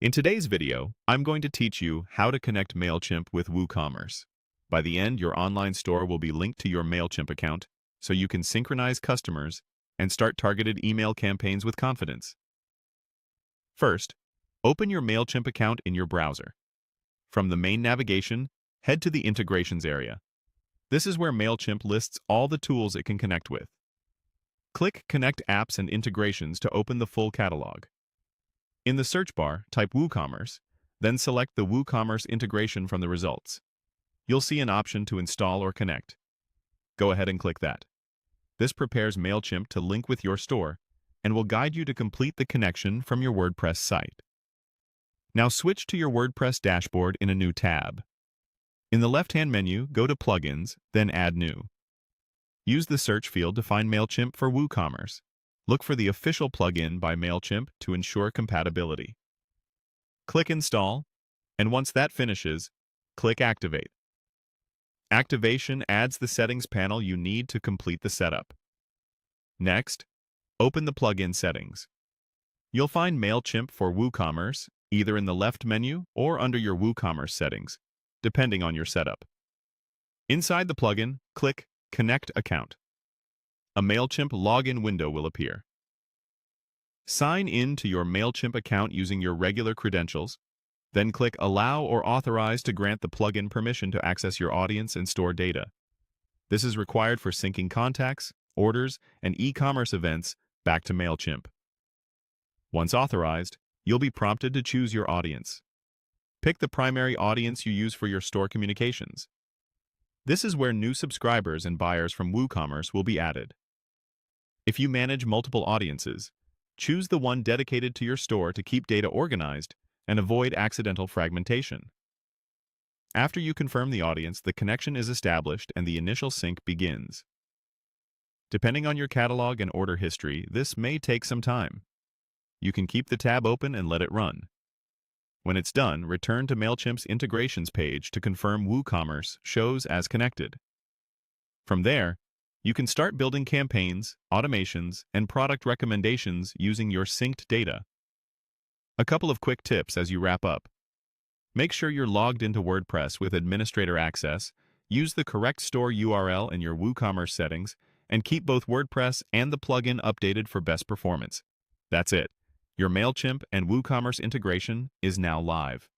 In today's video, I'm going to teach you how to connect Mailchimp with WooCommerce. By the end, your online store will be linked to your Mailchimp account, so you can synchronize customers and start targeted email campaigns with confidence. First, open your Mailchimp account in your browser. From the main navigation, head to the Integrations area. This is where Mailchimp lists all the tools it can connect with. Click Connect Apps and Integrations to open the full catalog. In the search bar, type WooCommerce, then select the WooCommerce integration from the results. You'll see an option to install or connect. Go ahead and click that. This prepares Mailchimp to link with your store and will guide you to complete the connection from your WordPress site. Now switch to your WordPress dashboard in a new tab. In the left-hand menu, go to Plugins, then Add New. Use the search field to find Mailchimp for WooCommerce. Look for the official plugin by Mailchimp to ensure compatibility. Click Install, and once that finishes, click Activate. Activation adds the settings panel you need to complete the setup. Next, open the plugin settings. You'll find Mailchimp for WooCommerce either in the left menu or under your WooCommerce settings, depending on your setup. Inside the plugin, click Connect Account. A Mailchimp login window will appear. Sign in to your Mailchimp account using your regular credentials, then click Allow or Authorize to grant the plugin permission to access your audience and store data. This is required for syncing contacts, orders, and e-commerce events back to Mailchimp. Once authorized, you'll be prompted to choose your audience. Pick the primary audience you use for your store communications. This is where new subscribers and buyers from WooCommerce will be added. If you manage multiple audiences, choose the one dedicated to your store to keep data organized and avoid accidental fragmentation. After you confirm the audience, the connection is established and the initial sync begins. Depending on your catalog and order history, this may take some time. You can keep the tab open and let it run. When it's done, return to Mailchimp's integrations page to confirm WooCommerce shows as connected. From there, you can start building campaigns, automations, and product recommendations using your synced data. A couple of quick tips as you wrap up. Make sure you're logged into WordPress with administrator access, use the correct store URL in your WooCommerce settings, and keep both WordPress and the plugin updated for best performance. That's it. Your Mailchimp and WooCommerce integration is now live.